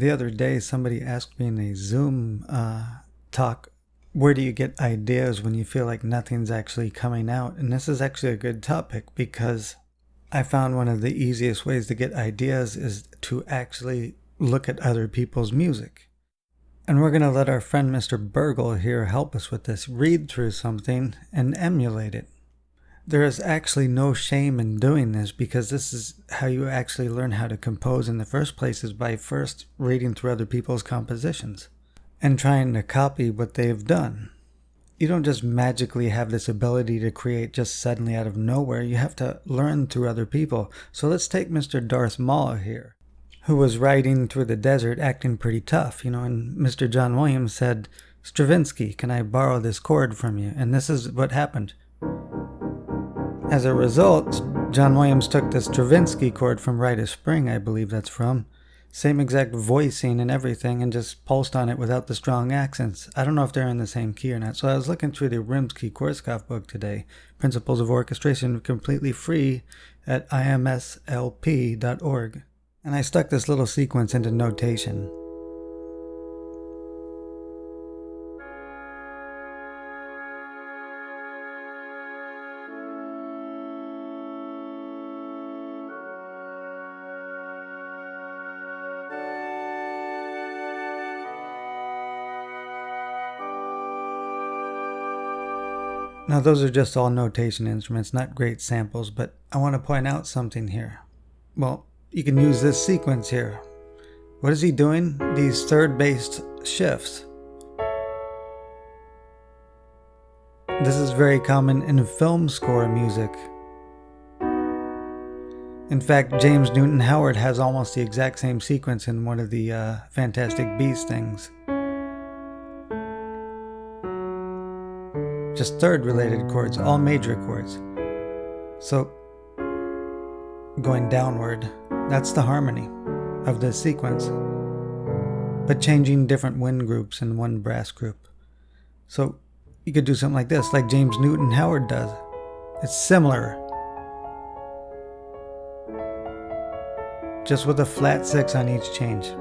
The other day, somebody asked me in a Zoom talk, where do you get ideas when you feel like nothing's actually coming out? And this is actually a good topic because I found one of the easiest ways to get ideas is to actually look at other people's music. And we're going to let our friend Mr. Burgle here help us with this. Read through something and emulate it. There is actually no shame in doing this because this is how you actually learn how to compose in the first place, is by first reading through other people's compositions and trying to copy what they've done. You don't just magically have this ability to create just suddenly out of nowhere. You have to learn through other people. So let's take Mr. Darth Maul here, who was riding through the desert acting pretty tough, and Mr. John Williams said, "Stravinsky, can I borrow this chord from you?" And this is what happened. As a result, John Williams took the Stravinsky chord from Rite of Spring, I believe that's from, same exact voicing and everything, and just pulsed on it without the strong accents. I don't know if they're in the same key or not. So I was looking through the Rimsky-Korsakov book today, Principles of Orchestration, completely free at imslp.org. And I stuck this little sequence into notation. Now those are just all notation instruments, not great samples, but I want to point out something here. Well, you can use this sequence here. What is he doing? These third-based shifts. This is very common in film score music. In fact, James Newton Howard has almost the exact same sequence in one of the Fantastic Beasts things. Just third-related chords, all major chords. So, going downward, that's the harmony of this sequence, but changing different wind groups in one brass group. So you could do something like this, like James Newton Howard does. It's similar, just with a flat 6 on each change.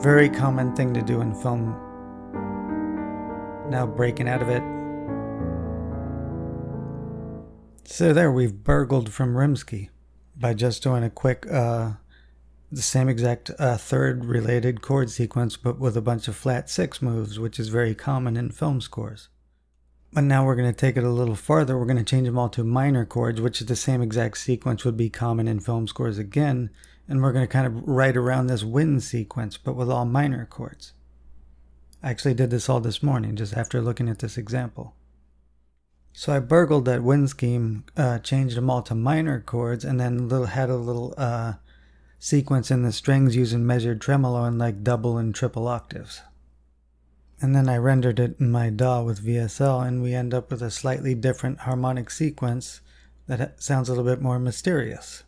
Very common thing to do in film. Now breaking out of it. So there, we've burgled from Rimsky by just doing a quick, the same exact third related chord sequence, but with a bunch of flat 6 moves, which is very common in film scores. But now we're going to take it a little farther. We're going to change them all to minor chords, which is the same exact sequence would be common in film scores again. And we're going to kind of write around this wind sequence, but with all minor chords. I actually did this all this morning, just after looking at this example. So I burgled that wind scheme, changed them all to minor chords, and then had a little sequence in the strings using measured tremolo in like double and triple octaves. And then I rendered it in my DAW with VSL, and we end up with a slightly different harmonic sequence that sounds a little bit more mysterious.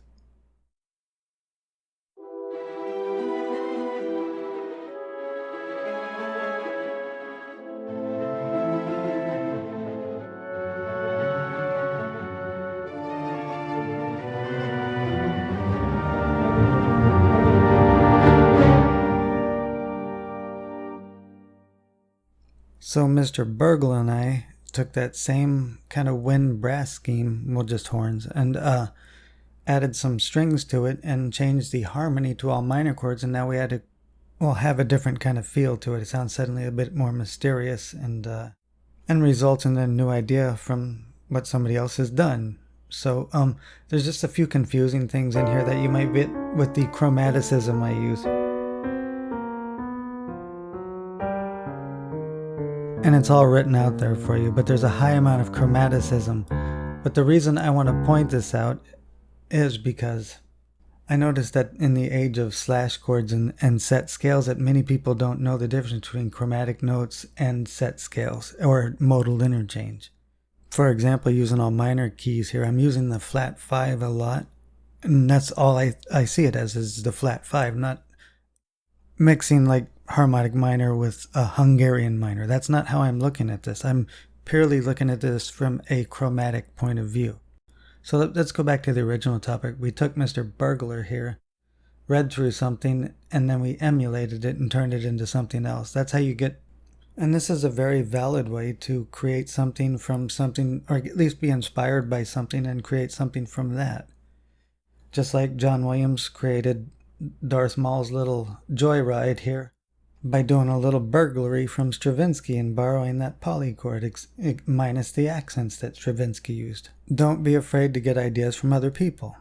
So Mr. Burgle and I took that same kind of wind brass scheme, well, just horns, and added some strings to it and changed the harmony to all minor chords, and now we had to, have a different kind of feel to it. It sounds suddenly a bit more mysterious and results in a new idea from what somebody else has done. So there's just a few confusing things in here that you might get with the Chromaticism I use. And it's all written out there for you, but there's a high amount of chromaticism. But the reason I want to point this out is because I noticed that in the age of slash chords and set scales, that many people don't know the difference between chromatic notes and set scales, or modal interchange. For example, using all minor keys here, I'm using the flat 5 a lot, and that's all I see it as, is the flat 5, not mixing like harmonic minor with a Hungarian minor. That's not how I'm looking at this. I'm purely looking at this from a chromatic point of view. So let's go back to the original topic. We took Mr. Burglar here, read through something, and then we emulated it and turned it into something else. That's how you get, and this is a very valid way to create something from something, or at least be inspired by something and create something from that. Just like John Williams created Darth Maul's little joyride here by doing a little burglary from Stravinsky and borrowing that polychord minus the accents that Stravinsky used. Don't be afraid to get ideas from other people.